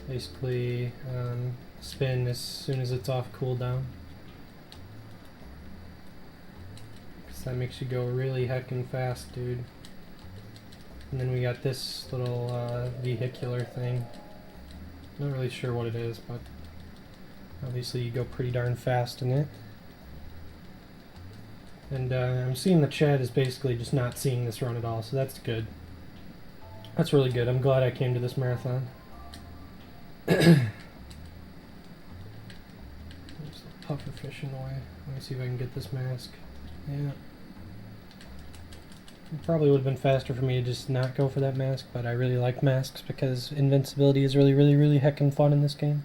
basically spin as soon as it's off cooldown. Because that makes you go really heckin' fast, dude. And then we got this little vehicular thing. Not really sure what it is, but obviously you go pretty darn fast in it. And I'm seeing the chat is basically just not seeing this run at all, so that's good. That's really good. I'm glad I came to this marathon. There's the puffer fishing away. Let me see if I can get this mask. Yeah. It probably would have been faster for me to just not go for that mask, but I really like masks because invincibility is really, really, really heckin' fun in this game.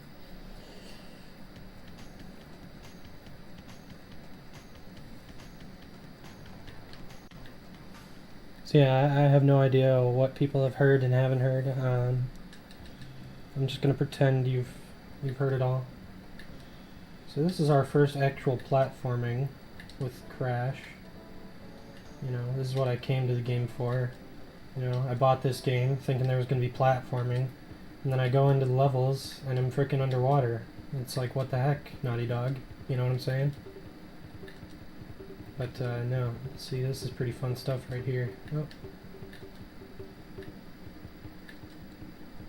So yeah, I have no idea what people have heard and haven't heard. I'm just gonna pretend you've heard it all. So this is our first actual platforming with Crash. You know, this is what I came to the game for. You know, I bought this game thinking there was gonna be platforming, and then I go into the levels and I'm freaking underwater. It's like, what the heck, Naughty Dog? You know what I'm saying? But no, see, this is pretty fun stuff right here. Oh.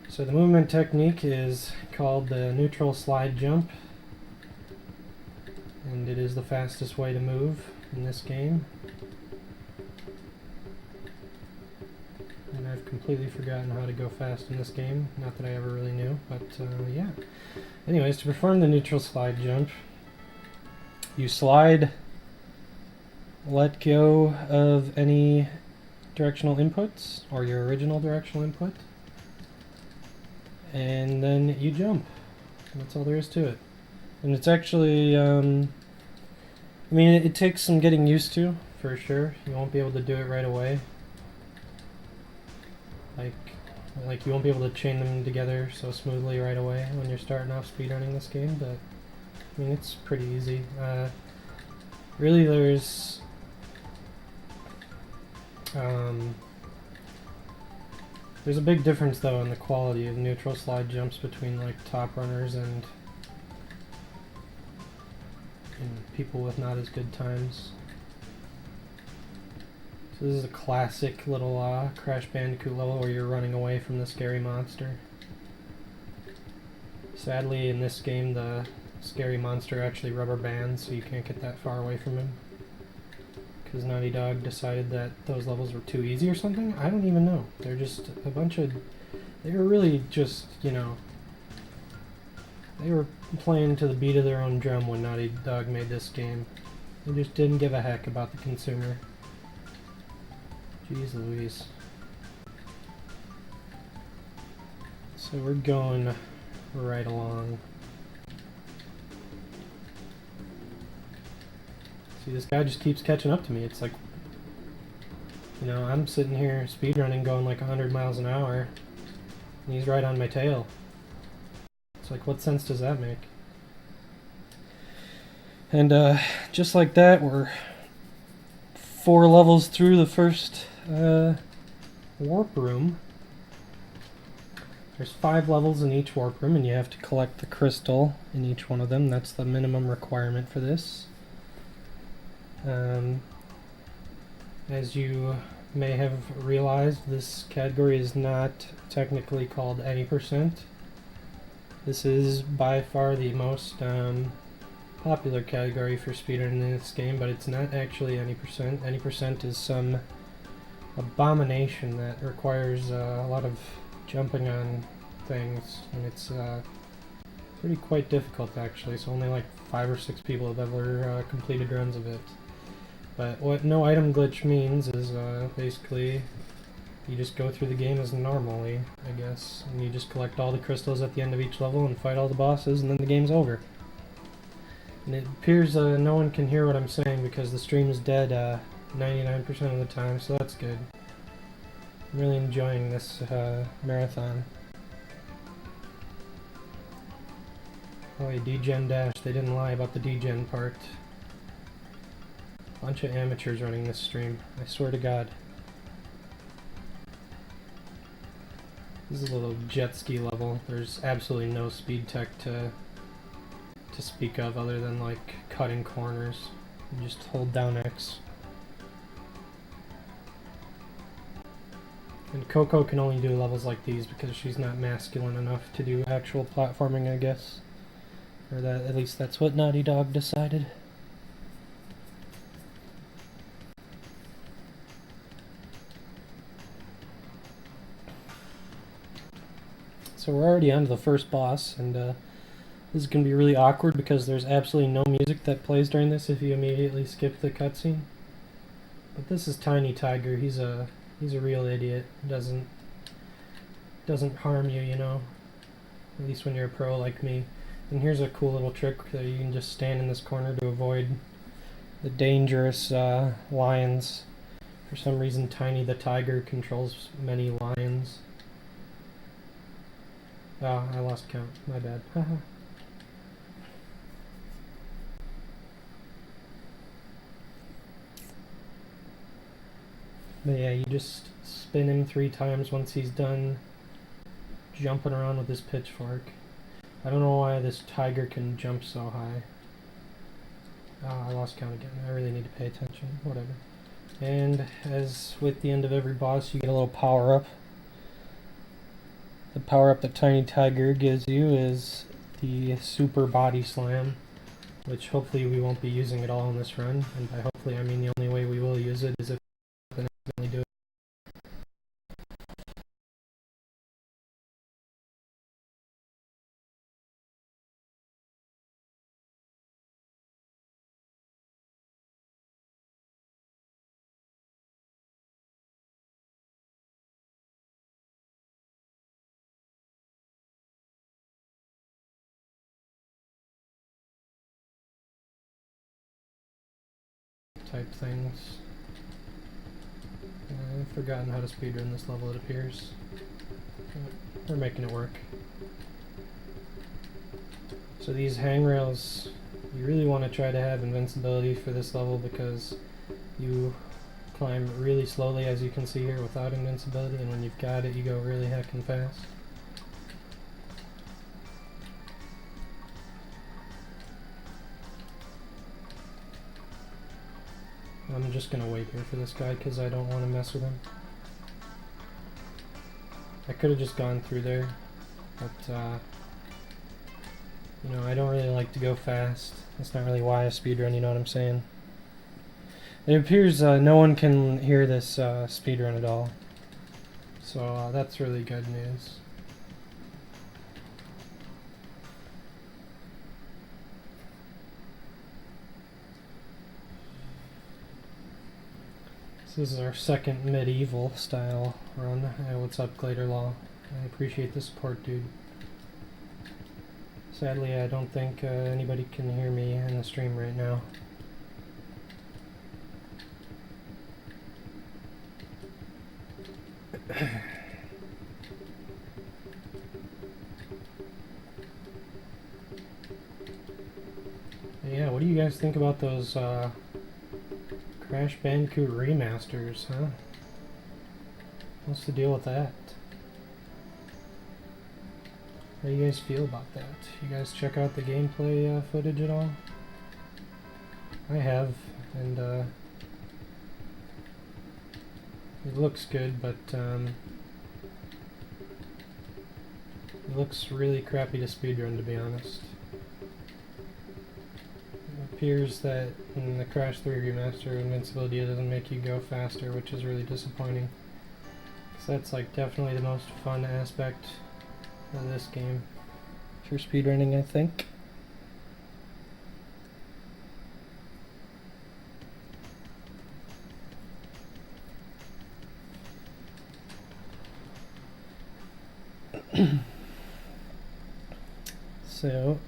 So the movement technique is called the neutral slide jump, and it is the fastest way to move in this game. And I've completely forgotten how to go fast in this game, not that I ever really knew, but yeah. Anyways, to perform the neutral slide jump, you slide, let go of any directional inputs, or your original directional input, and then you jump. That's all there is to it. And it's actually, I mean, it takes some getting used to, for sure. You won't be able to do it right away. Like you won't be able to chain them together so smoothly right away when you're starting off speedrunning this game, but I mean, it's pretty easy. Really, there's a big difference though in the quality of neutral slide jumps between like top runners and people with not as good times. So this is a classic little Crash Bandicoot level where you're running away from the scary monster. Sadly, in this game, the scary monster actually rubber bands, so you can't get that far away from him. Because Naughty Dog decided that those levels were too easy or something? I don't even know. They're just a bunch of... They were really just, you know... They were playing to the beat of their own drum when Naughty Dog made this game. They just didn't give a heck about the consumer. Jeez Louise. So we're going right along. See, this guy just keeps catching up to me. It's like, you know, I'm sitting here speedrunning going like 100 miles an hour, and he's right on my tail. It's like, what sense does that make? And just like that, we're 4 levels through the first warp room. There's 5 levels in each warp room, and you have to collect the crystal in each one of them. That's the minimum requirement for this. As you may have realized, this category is not technically called any percent. This is by far the most popular category for speedrunning in this game, but it's not actually any percent. Any percent is some abomination that requires a lot of jumping on things, and it's pretty quite difficult actually, so only like 5 or 6 people have ever completed runs of it. But what no item glitch means is basically you just go through the game as normally, I guess, and you just collect all the crystals at the end of each level and fight all the bosses, and then the game's over. And it appears no one can hear what I'm saying because the stream is dead 99% of the time, so that's good. I'm really enjoying this marathon. Oh, yeah, Degen dash. They didn't lie about the Degen part. Bunch of amateurs running this stream, I swear to God. This is a little jet ski level. There's absolutely no speed tech to speak of other than like cutting corners. You just hold down X. And Coco can only do levels like these because she's not masculine enough to do actual platforming, I guess. Or that, at least that's what Naughty Dog decided. So we're already on to the first boss, and this is going to be really awkward because there's absolutely no music that plays during this if you immediately skip the cutscene. But this is Tiny Tiger. He's a real idiot. Doesn't harm you, you know. At least when you're a pro like me. And here's a cool little trick that you can just stand in this corner to avoid the dangerous lions. For some reason, Tiny the Tiger controls many lions. Oh, I lost count. My bad. Haha. But yeah, you just spin him 3 times once he's done jumping around with his pitchfork. I don't know why this tiger can jump so high. Oh, I lost count again. I really need to pay attention. Whatever. And as with the end of every boss, you get a little power-up. The power-up that Tiny Tiger gives you is the Super Body Slam, which hopefully we won't be using at all in this run. And by hopefully, I mean the only way we will use it is if we accidentally do it. Type things. I've forgotten how to speedrun this level, it appears. We're making it work. So these handrails, you really want to try to have invincibility for this level because you climb really slowly, as you can see here, without invincibility, and when you've got it, you go really heckin' fast. I'm just gonna wait here for this guy because I don't want to mess with him. I could have just gone through there, but you know, I don't really like to go fast. That's not really why I speedrun, you know what I'm saying? It appears no one can hear this speedrun at all, so that's really good news. This is our second medieval style run. Hey, what's up, Glader Law? I appreciate the support, dude. Sadly, I don't think anybody can hear me in the stream right now. Yeah, what do you guys think about those Crash Bandicoot remasters, huh? What's the deal with that? How do you guys feel about that? You guys check out the gameplay footage at all? I have, and it looks good, but it looks really crappy to speedrun, to be honest. It appears that in the Crash 3 remaster, invincibility doesn't make you go faster, which is really disappointing. Because that's like definitely the most fun aspect of this game for speedrunning, I think. So,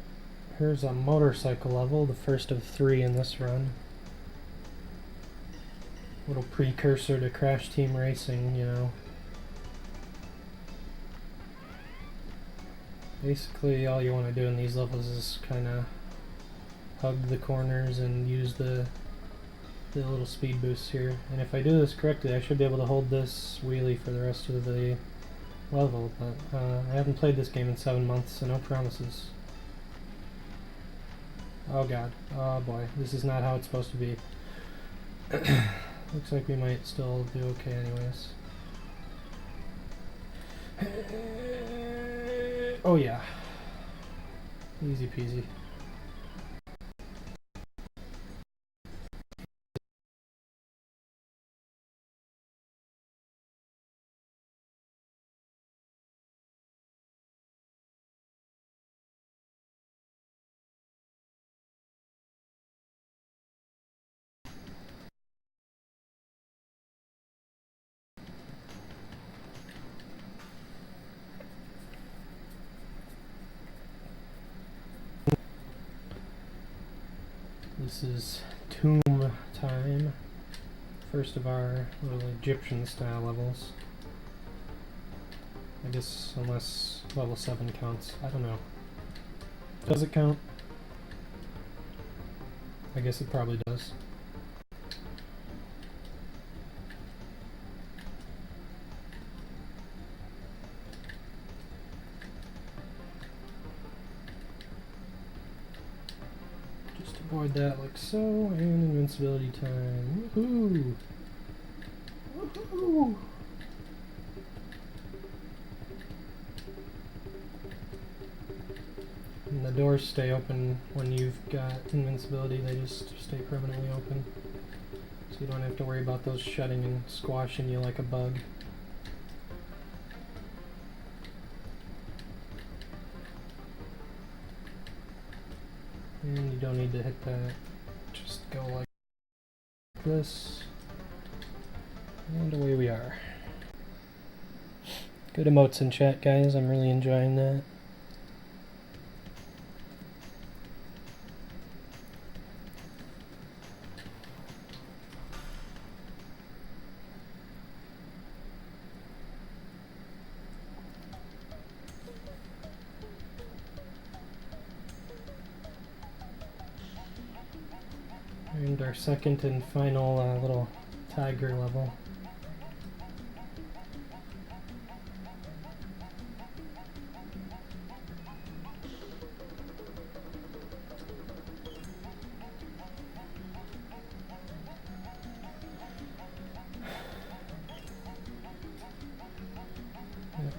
here's a motorcycle level, the first of 3 in this run. Little precursor to Crash Team Racing, you know. Basically, all you want to do in these levels is kind of hug the corners and use the little speed boosts here. And if I do this correctly, I should be able to hold this wheelie for the rest of the level, but I haven't played this game in 7 months, so no promises. Oh god. Oh boy. This is not how it's supposed to be. Looks like we might still do okay anyways. Oh yeah. Easy peasy. This is tomb time. First of our little Egyptian style levels. I guess unless level 7 counts. I don't know. Does it count? I guess it probably does. Just avoid that like so, and invincibility time. Woohoo! Woohoo! And the doors stay open when you've got invincibility, they just stay permanently open. So you don't have to worry about those shutting and squashing you like a bug. And you don't need to hit that. Just go like this. And away we are. Good emotes in chat, guys. I'm really enjoying that. And our second and final little tiger level.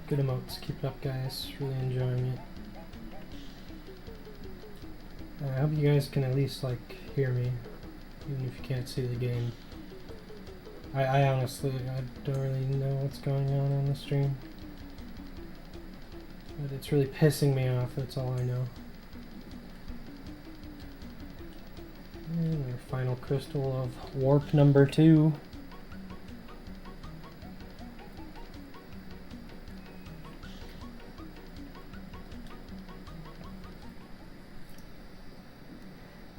Good emotes. Keep it up, guys. Really enjoying it. I hope you guys can at least hear me, even if you can't see the game. I honestly, I don't really know what's going on the stream. But it's really pissing me off, that's all I know. And our final crystal of warp number 2.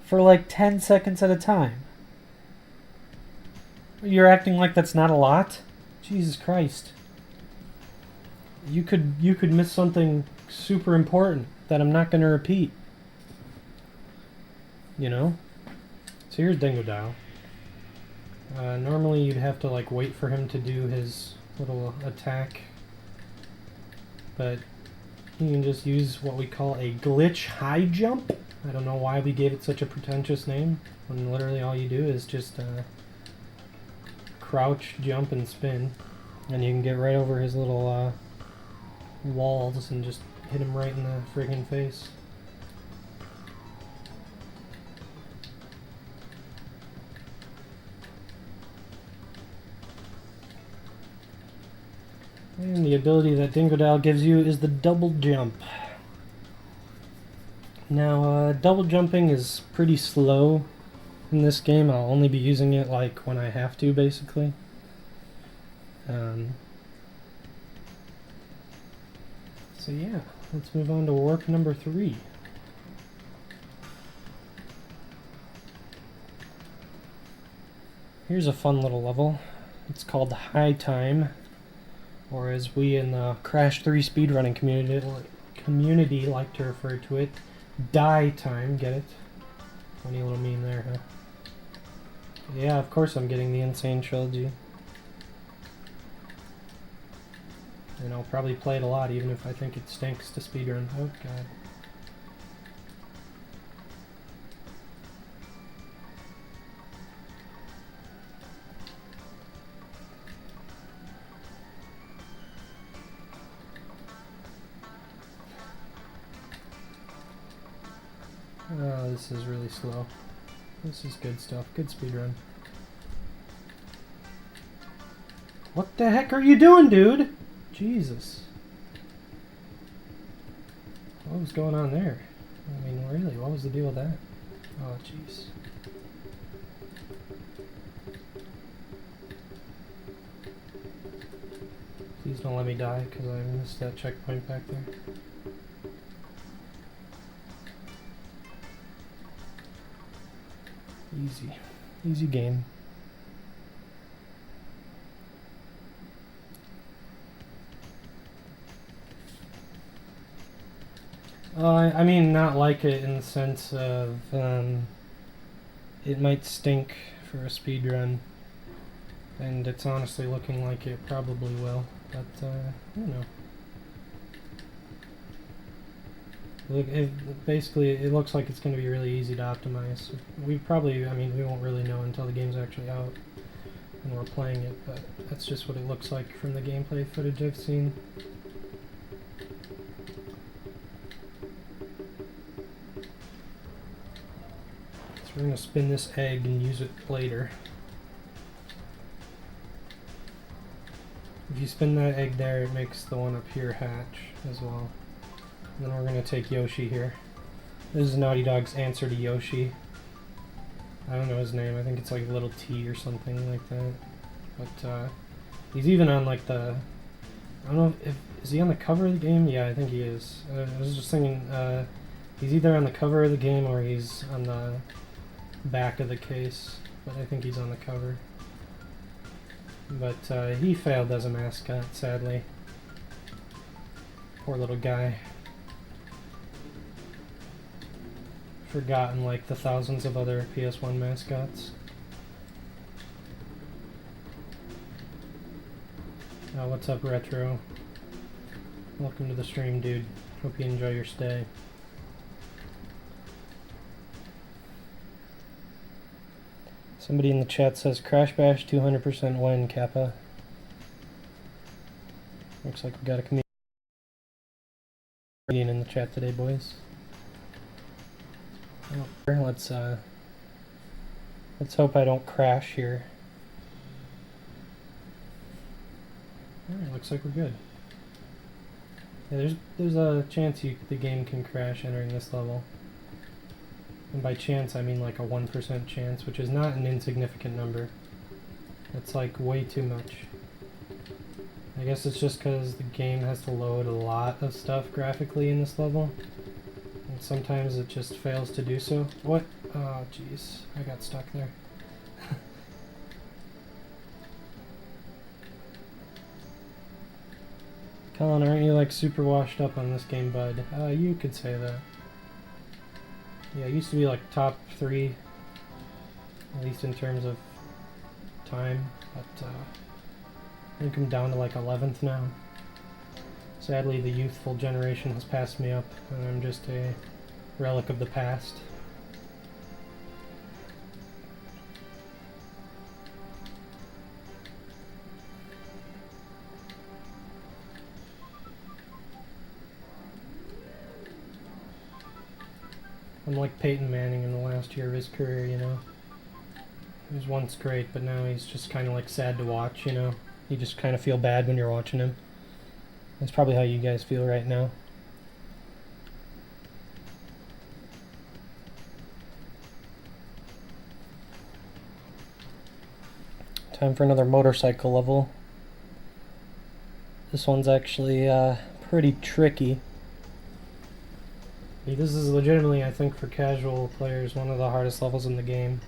For like 10 seconds at a time. You're acting like that's not a lot? Jesus Christ. You could miss something super important that I'm not going to repeat. You know? So here's Dingodile. Normally you'd have to wait for him to do his little attack. But you can just use what we call a glitch high jump. I don't know why we gave it such a pretentious name, when literally all you do is just crouch, jump, and spin, and you can get right over his little walls and just hit him right in the friggin' face. And the ability that Dingodile gives you is the double jump. Now, double jumping is pretty slow in this game. I'll only be using it when I have to, basically. So yeah, let's move on to warp number 3. Here's a fun little level. It's called High Time, or as we in the Crash 3 speedrunning community like to refer to it, Die Time. Get it? Funny little meme there, huh? Yeah, of course I'm getting the Insane Trilogy. And I'll probably play it a lot, even if I think it stinks to speedrun. Oh, God. Oh, this is really slow. This is good stuff. Good speedrun. What the heck are you doing, dude? Jesus. What was going on there? I mean, really, what was the deal with that? Oh, jeez. Please don't let me die, because I missed that checkpoint back there. Easy. Easy game. I mean, not like it in the sense of, it might stink for a speedrun, and it's honestly looking like it probably will, but, you know. Basically, it looks like it's going to be really easy to optimize. We won't really know until the game's actually out and we're playing it, but that's just what it looks like from the gameplay footage I've seen. So we're going to spin this egg and use it later. If you spin that egg there, it makes the one up here hatch as well. And then we're going to take Yoshi here. This is Naughty Dog's answer to Yoshi. I don't know his name. I think it's like Little T or something like that. But he's even on like the... I don't know if... Is he on the cover of the game? Yeah, I think he is. I was just thinking he's either on the cover of the game or he's on the back of the case. But I think he's on the cover. But he failed as a mascot, sadly. Poor little guy. Forgotten like the thousands of other PS1 mascots. What's up, Retro? Welcome to the stream, dude. Hope you enjoy your stay. Somebody in the chat says Crash Bash 200% win, Kappa. Looks like we got a comedian in the chat today, boys. Let's hope I don't crash here. Alright, looks like we're good. Yeah, there's a chance the game can crash entering this level. And by chance I mean like a 1% chance, which is not an insignificant number. That's like way too much. I guess it's just because the game has to load a lot of stuff graphically in this level. And sometimes it just fails to do so. What? Oh, jeez. I got stuck there. Kollin, aren't you like super washed up on this game, bud? You could say that. Yeah, it used to be like top 3, at least in terms of time, but I think I'm down to like 11th now. Sadly, the youthful generation has passed me up, and I'm just a relic of the past. I'm like Peyton Manning in the last year of his career, you know? He was once great, but now he's just kind of like sad to watch, you know? You just kind of feel bad when you're watching him. That's probably how you guys feel right now. Time for another motorcycle level. This one's actually pretty tricky. This is legitimately, I think, for casual players, one of the hardest levels in the game.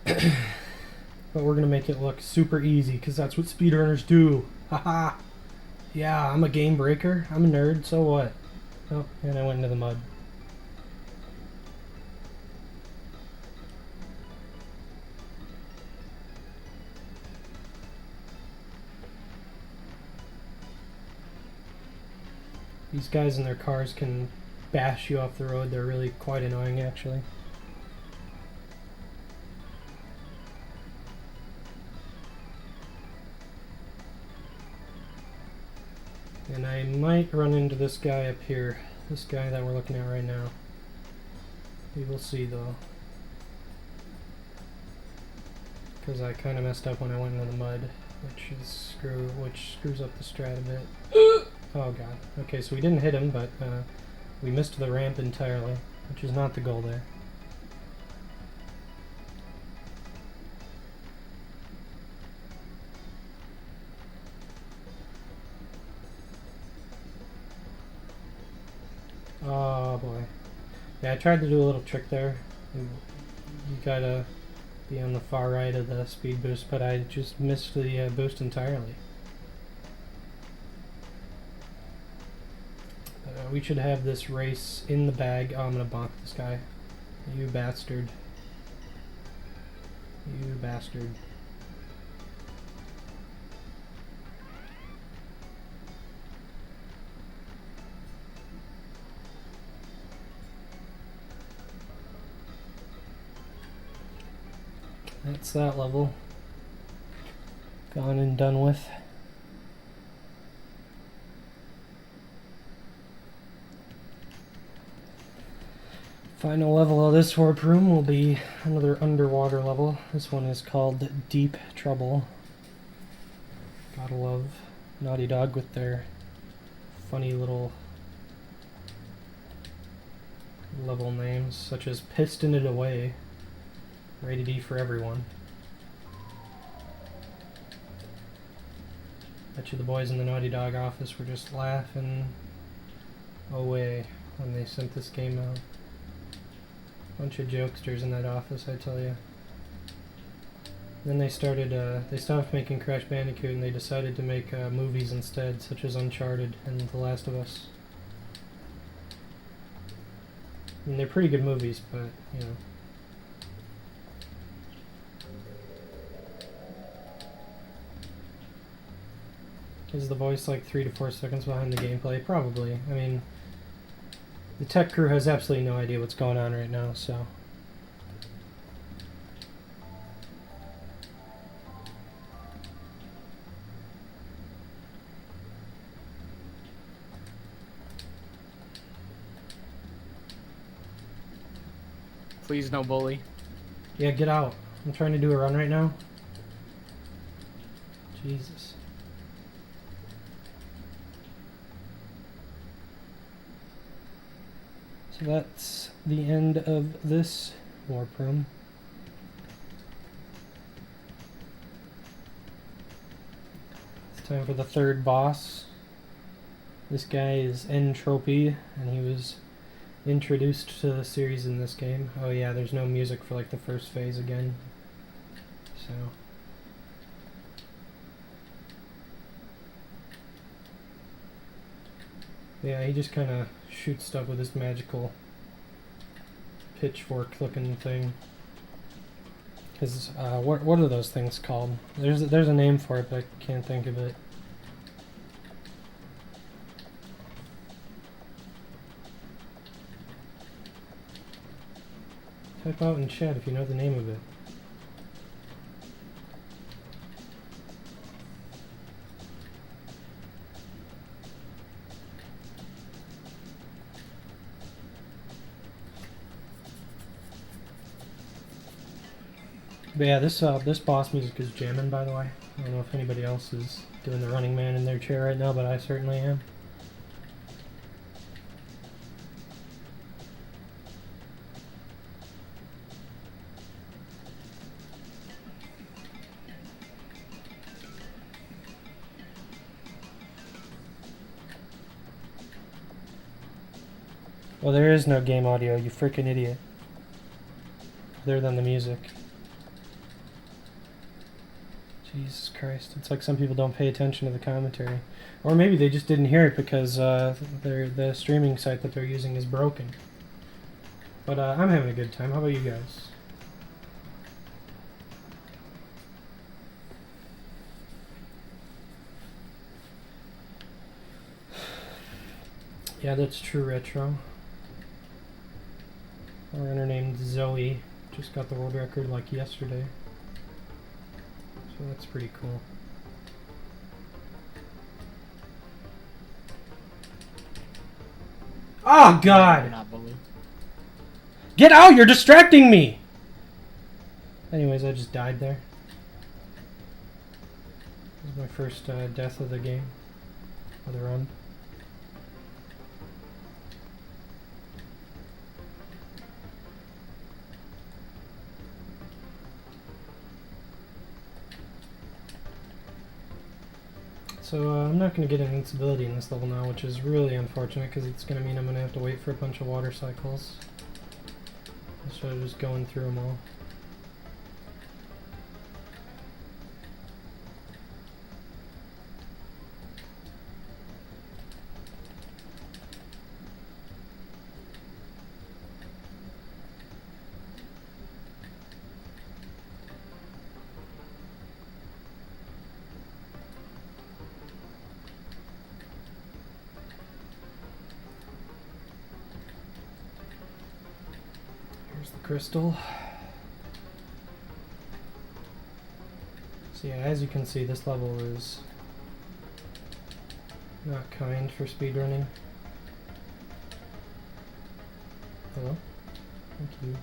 But we're going to make it look super easy, because that's what speedrunners do. Haha! Yeah, I'm a game breaker. I'm a nerd, so what? Oh, and I went into the mud. These guys in their cars can bash you off the road. They're really quite annoying, actually. And I might run into this guy up here. This guy that we're looking at right now. We will see, though. Because I kind of messed up when I went into the mud, which screws up the strat a bit. Oh god. Okay, so we didn't hit him, but we missed the ramp entirely, which is not the goal there. Oh boy. Yeah, I tried to do a little trick there. You gotta be on the far right of the speed boost, but I just missed the boost entirely. We should have this race in the bag. Oh, I'm gonna bonk this guy. You bastard. You bastard. That's that level. Gone and done with. Final level of this warp room will be another underwater level. This one is called Deep Trouble. Gotta love Naughty Dog with their funny little level names, such as Piston It Away. Rated E for everyone. Bet you the boys in the Naughty Dog office were just laughing away when they sent this game out. Bunch of jokesters in that office, I tell you. Then they stopped making Crash Bandicoot and they decided to make movies instead, such as Uncharted and The Last of Us. I mean, they're pretty good movies, but, you know. Is the voice like 3 to 4 seconds behind the gameplay? Probably. I mean, the tech crew has absolutely no idea what's going on right now, so. Please no bully. Yeah, get out. I'm trying to do a run right now. Jesus. So that's the end of this warp room. It's time for the third boss. This guy is Entropy, and he was introduced to the series in this game. Oh yeah, there's no music for like the first phase again. So. Yeah, he just kind of shoots stuff with his magical pitchfork-looking thing. His what are those things called? There's a name for it, but I can't think of it. Type out in chat if you know the name of it. But yeah, this boss music is jamming, by the way. I don't know if anybody else is doing the Running Man in their chair right now, but I certainly am. Well, there is no game audio, you freaking idiot. Other than the music. Jesus Christ, it's like some people don't pay attention to the commentary. Or maybe they just didn't hear it because the streaming site that they're using is broken. But I'm having a good time. How about you guys? Yeah, that's true, Retro. Our runner named Zoe just got the world record like yesterday. So that's pretty cool. Oh, God! You're not bully. Get out! You're distracting me! Anyways, I just died there. This is my first death of the game. Of the run. So I'm not going to get an invincibility in this level now, which is really unfortunate because it's going to mean I'm going to have to wait for a bunch of water cycles. Instead of just going through them all. Here's the crystal. So yeah, as you can see, this level is not kind for speedrunning. Hello? Thank you.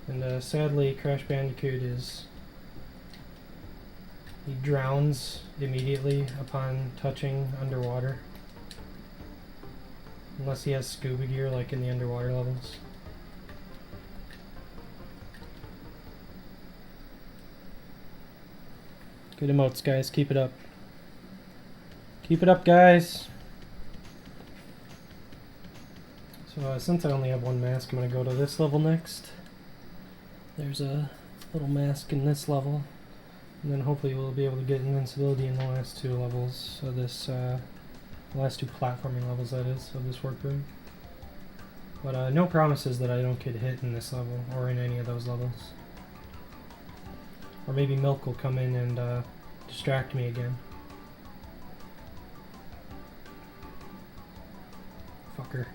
And sadly, Crash Bandicoot he drowns immediately upon touching underwater. Unless he has scuba gear like in the underwater levels. Good emotes, guys. Keep it up. Keep it up, guys. So since I only have one mask, I'm going to go to this level next. There's a little mask in this level. And then hopefully we'll be able to get invincibility in the last two levels of this, the last two platforming levels, that is, of this workroom. But no promises that I don't get hit in this level, or in any of those levels. Or maybe Milk will come in and distract me again. Fucker.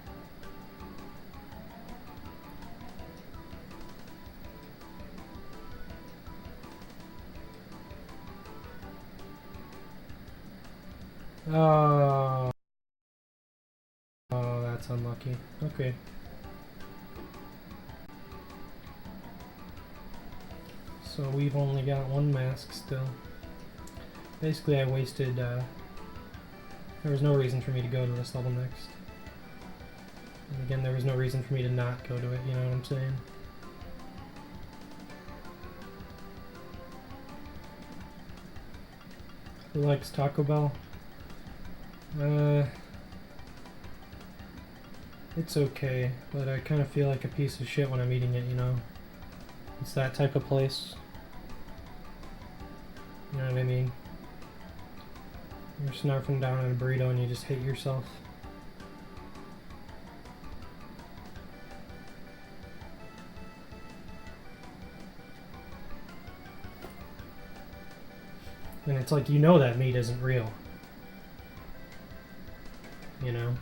Oh, that's unlucky. Okay. So we've only got one mask still. Basically, I wasted, there was no reason for me to go to this level next. And again, there was no reason for me to not go to it, you know what I'm saying? Who likes Taco Bell? It's okay, but I kind of feel like a piece of shit when I'm eating it, you know? It's that type of place. You know what I mean? You're snarfing down on a burrito and you just hate yourself. And it's like, you know that meat isn't real. You know?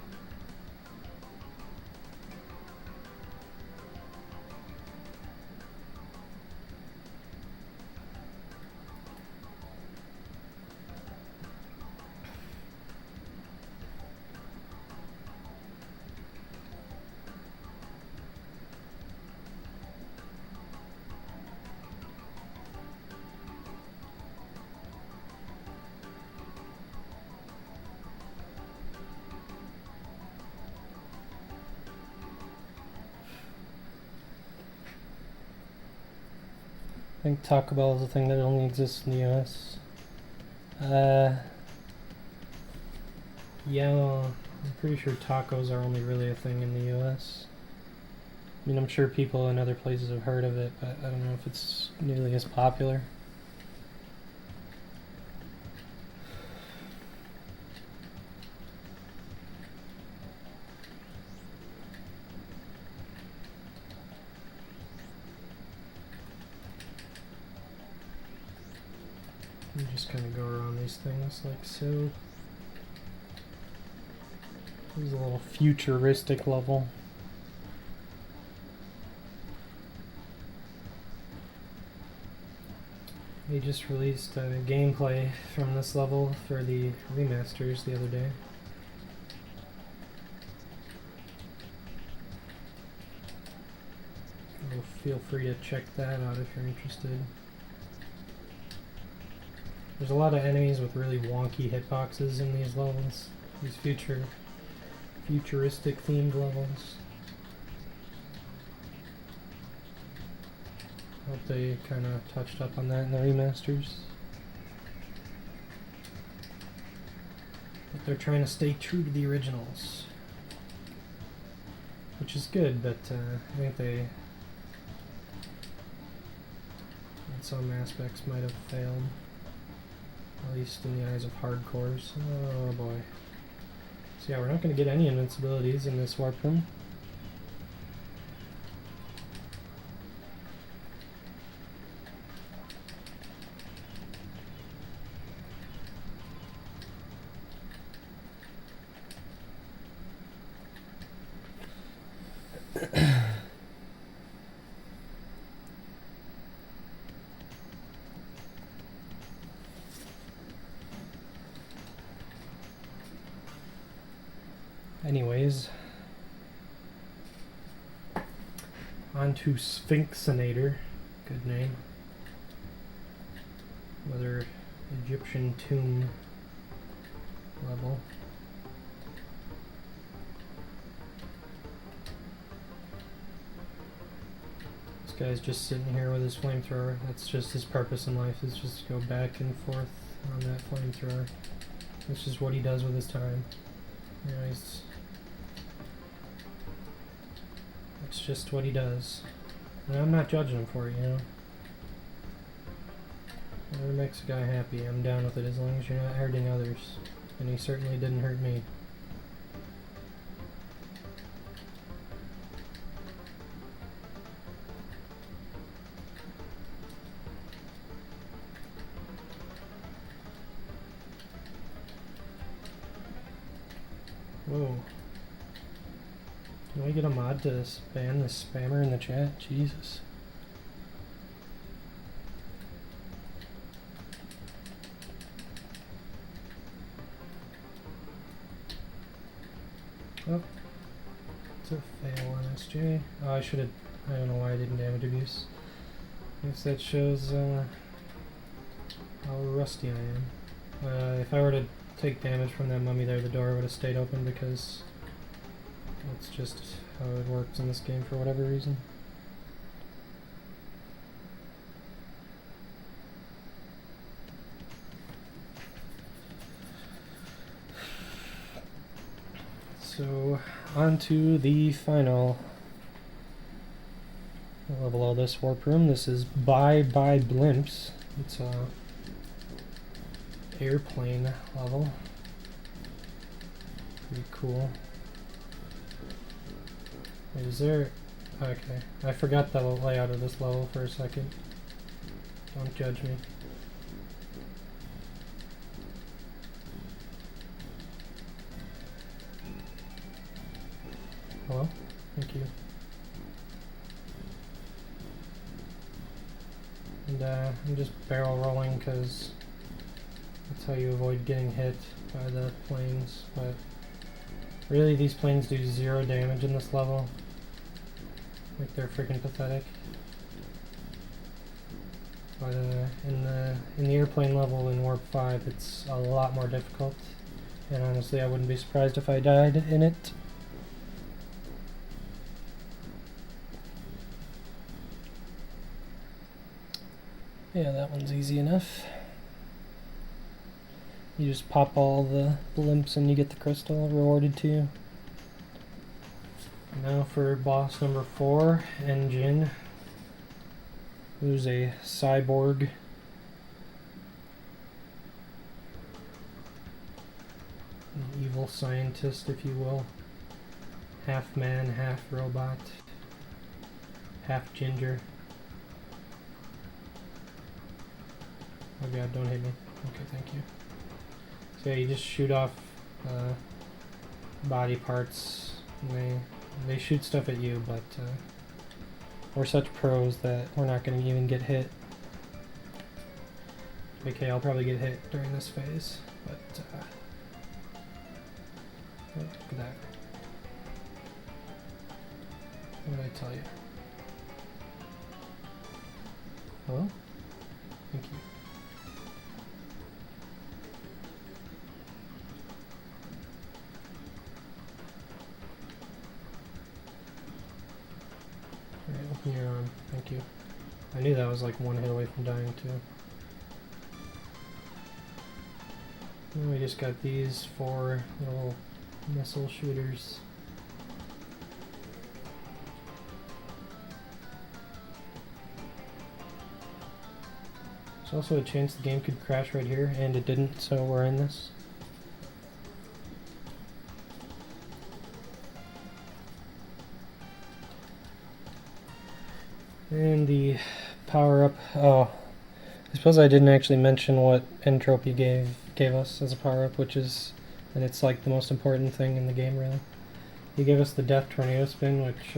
I think Taco Bell is a thing that only exists in the US. Yeah, I'm pretty sure tacos are only really a thing in the US. I mean, I'm sure people in other places have heard of it, but I don't know if it's nearly as popular. You just kind of go around these things like so. This is a little futuristic level. They just released gameplay from this level for the remasters the other day. So feel free to check that out if you're interested. There's a lot of enemies with really wonky hitboxes in these levels. These futuristic themed levels. Hope they kind of touched up on that in the remasters. But they're trying to stay true to the originals. Which is good, but I think they, in some aspects, might have failed. At least in the eyes of hardcores. Oh boy. So yeah, we're not going to get any invincibilities in this warp room. Anyways, on to Sphinxinator. Good name. Another Egyptian tomb level. This guy's just sitting here with his flamethrower. That's just his purpose in life, is just to go back and forth on that flamethrower. That's just what he does with his time. You know, that's just what he does. And I'm not judging him for it, you know. Whatever makes a guy happy, I'm down with it as long as you're not hurting others. And he certainly didn't hurt me. Whoa. Can we get a mod to ban this spammer in the chat? Jesus. Oh. It's a fail on SJ. Oh, I should have... I don't know why I didn't damage abuse. I guess that shows how rusty I am. If I were to take damage from that mummy there, the door would have stayed open because that's just how it works in this game for whatever reason. So, on to the final level of this warp room. This is Bye Bye Blimps. It's a airplane level. Pretty cool. Wait, is there... Okay, I forgot the layout of this level for a second. Don't judge me. Hello? Thank you. And I'm just barrel rolling because that's how you avoid getting hit by the planes, but really these planes do 0 damage in this level. Like, they're freaking pathetic. But in the airplane level in Warp 5, it's a lot more difficult, and honestly I wouldn't be surprised if I died in it. Yeah, that one's easy enough. You just pop all the blimps and you get the crystal rewarded to you. Now for boss number 4, Engine, who's a cyborg. An evil scientist, if you will. Half man, half robot. Half ginger. Oh god, don't hit me. Okay, thank you. So yeah, you just shoot off body parts, and they shoot stuff at you, but we're such pros that we're not going to even get hit. Okay, I'll probably get hit during this phase, but oh, look at that. What did I tell you? Hello? Thank you. Alright, open your arm. Thank you. I knew that was like one hit away from dying too. And we just got these 4 little missile shooters. There's also a chance the game could crash right here, and it didn't, so we're in this. And the power-up, oh, I suppose I didn't actually mention what Entropy gave us as a power-up, which is, and it's like the most important thing in the game really. He gave us the Death Tornado Spin, which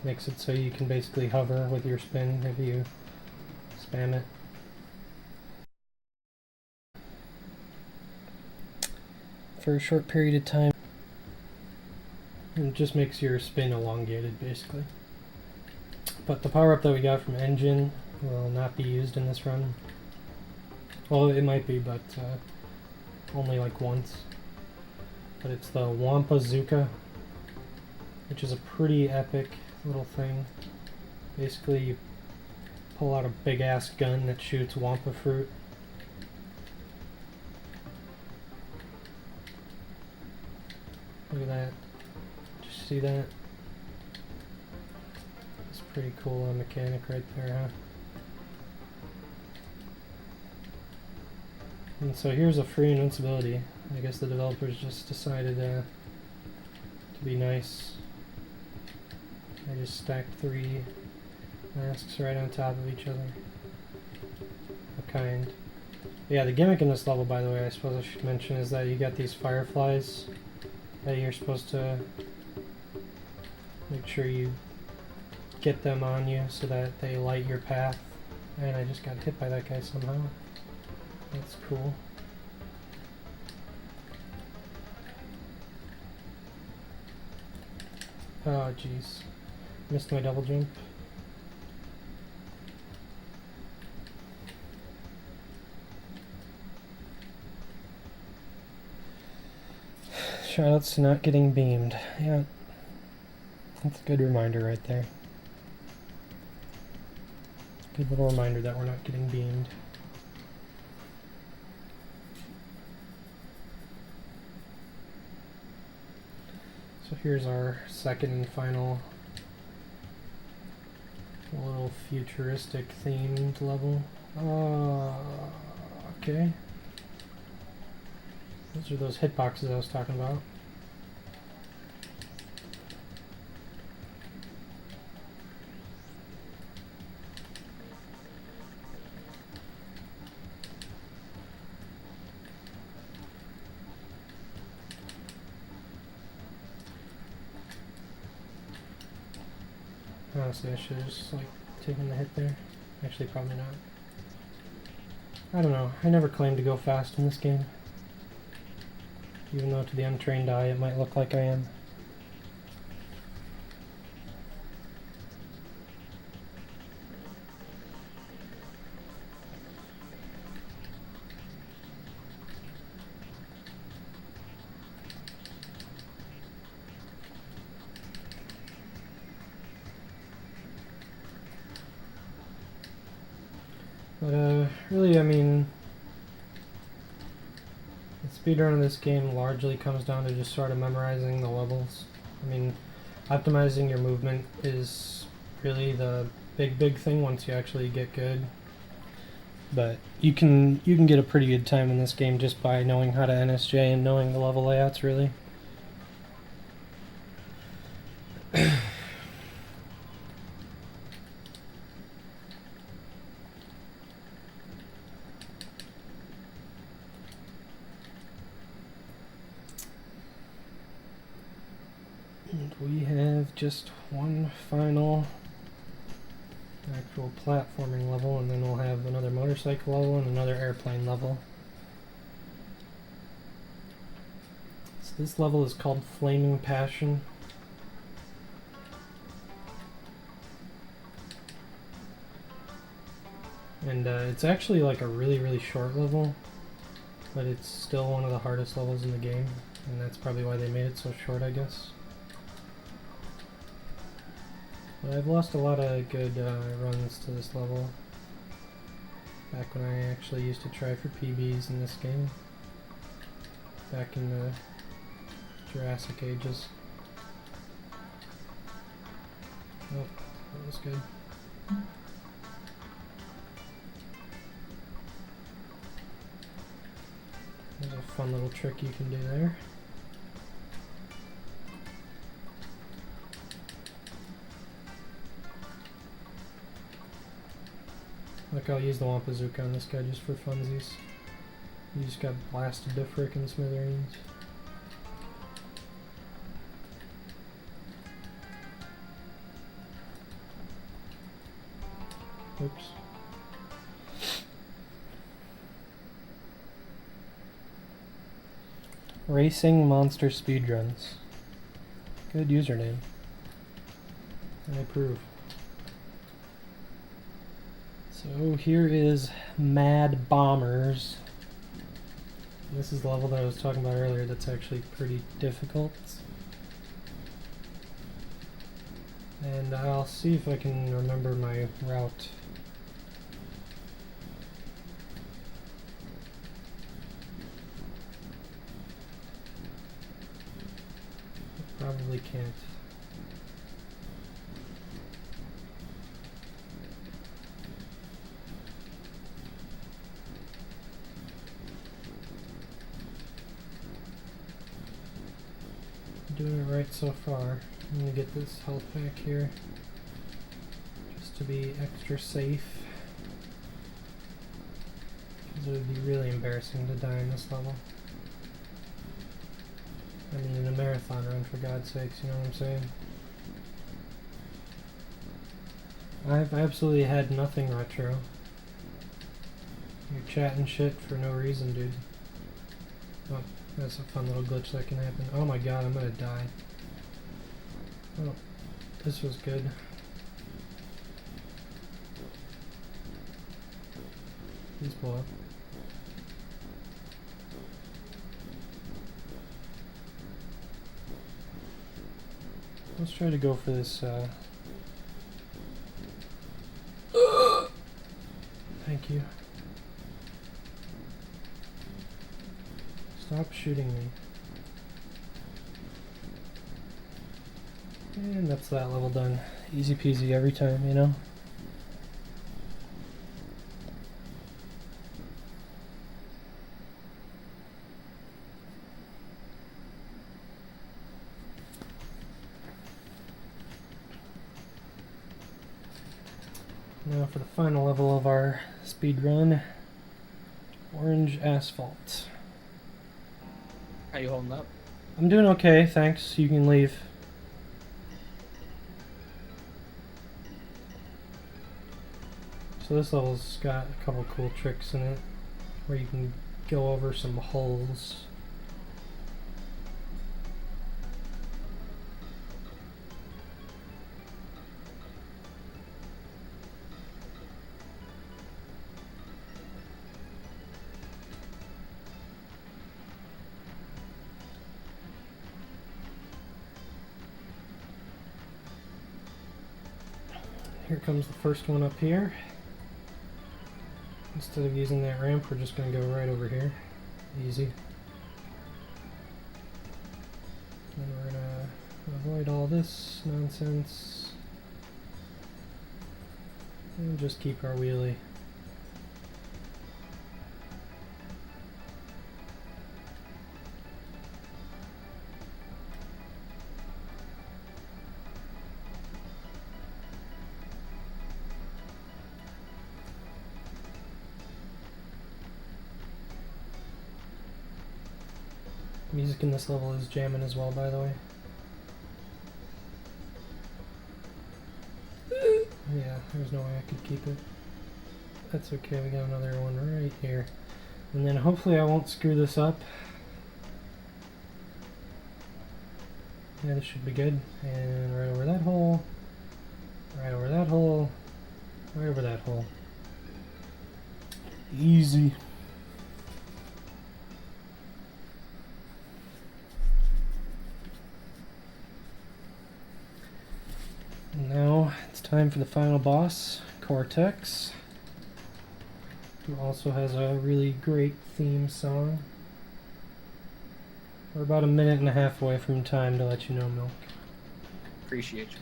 makes it so you can basically hover with your spin if you spam it. For a short period of time. And it just makes your spin elongated, basically. But the power-up that we got from Engine will not be used in this run. Well, it might be, but only like once. But it's the Wampazuka, which is a pretty epic little thing. Basically, you pull out a big-ass gun that shoots Wampa fruit. Look at that. Did you see that? It's pretty cool mechanic right there, huh? And so here's a free invincibility. I guess the developers just decided to be nice. I just stacked 3 masks right on top of each other. A kind. Yeah, the gimmick in this level, by the way, I suppose I should mention, is that you got these fireflies that you're supposed to make sure you get them on you so that they light your path. And I just got hit by that guy somehow. That's cool. Oh jeez. Missed my double jump. Shoutouts to not getting beamed. Yeah. That's a good reminder right there. Good little reminder that we're not getting beamed. So here's our second and final little futuristic themed level. Okay. Those are those hitboxes I was talking about. Honestly, I should have just like taken the hit there. Actually, probably not. I don't know. I never claimed to go fast in this game. Even though to the untrained eye it might look like I am. But really, I mean, the speedrun of this game largely comes down to just sort of memorizing the levels. I mean, optimizing your movement is really the big thing once you actually get good. But you can get a pretty good time in this game just by knowing how to NSJ and knowing the level layouts, really. with just one final actual platforming level, and then we'll have another motorcycle level and another airplane level. So this level is called Flaming Passion. And it's actually like a really short level, but it's still one of the hardest levels in the game, and that's probably why they made it so short, I guess. But I've lost a lot of good runs to this level back when I actually used to try for PBs in this game, back in the Jurassic ages. Oh, that was good. There's a fun little trick you can do there. Like, I'll use the Wampazooka on this guy just for funsies. He just got blasted to frickin' smithereens. Oops. Racing Monster Speedruns. Good username. I approve. So here is Mad Bombers. This is the level that I was talking about earlier that's actually pretty difficult. And I'll see if I can remember my route. I probably can't. Doing it right so far. I'm gonna get this health pack here just to be extra safe, because it would be really embarrassing to die in this level. I mean, in a marathon run, for God's sakes, you know what I'm saying? I've absolutely had nothing retro. You're chatting shit for no reason, dude. Oh, that's a fun little glitch that can happen. Oh my god, I'm gonna die. Oh, this was good. Please blow up. Let's try to go for this, Thank you. Stop shooting me. And that's that level done. Easy peasy every time, you know? Now for the final level of our speed run, Orange Asphalt. How you holding up? I'm doing okay, thanks. You can leave. So this level's got a couple cool tricks in it, where you can go over some holes. Here comes the first one up here. Instead of using that ramp, we're just going to go right over here. Easy. And we're going to avoid all this nonsense. And just keep our wheelie. Music in this level is jamming as well, by the way. There's no way I could keep it. That's okay, we got another one right here. And then hopefully I won't screw this up. Yeah, this should be good. And right over that hole. Right over that hole. Right over that hole. Easy. And now it's time for the final boss, Cortex, who also has a really great theme song. We're about a minute and a half away from time to let you know, Milk. Appreciate you.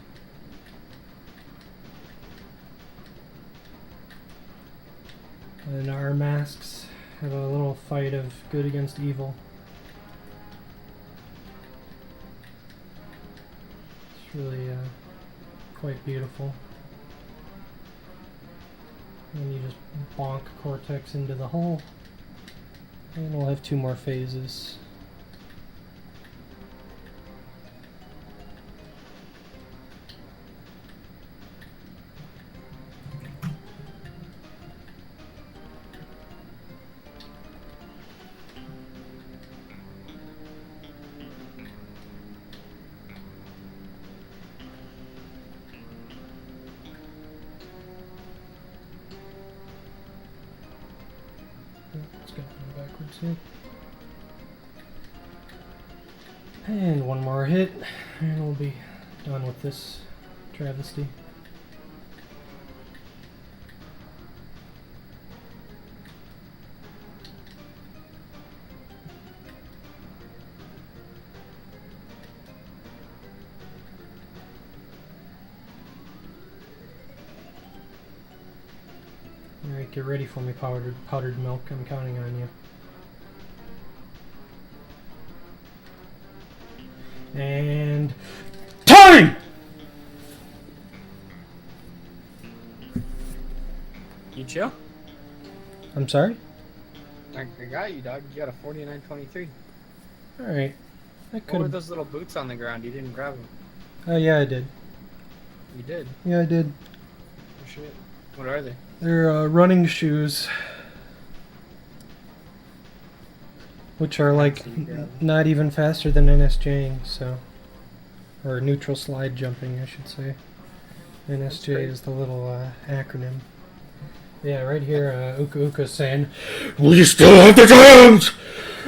And our masks have a little fight of good against evil. It's really quite beautiful. And you just bonk Cortex into the hole. And we'll have 2 more phases. Let's go backwards here. And 1 more hit, and we'll be done with this travesty. Alright, get ready for me, powdered milk. I'm counting on you. And time! You chill? I'm sorry? I got you, dog. You got a 49.23. Alright. I What could were have. those little boots on the ground? You didn't grab them. Oh, yeah, I did. You did? Yeah, I did. Oh, shit. What are they? They're running shoes. Which are like not even faster than NSJing, so. Or neutral slide jumping, I should say. NSJ is the little acronym. Yeah, right here, Uka Uka's saying, "We still have the chance!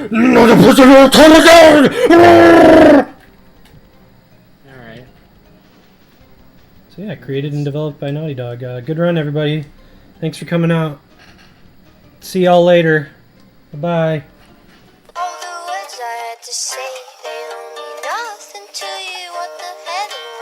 Not a person will come again!" Alright. So yeah, created and developed by Naughty Dog. Good run, everybody. Thanks for coming out. See y'all later. Bye-bye. All the words I had to say.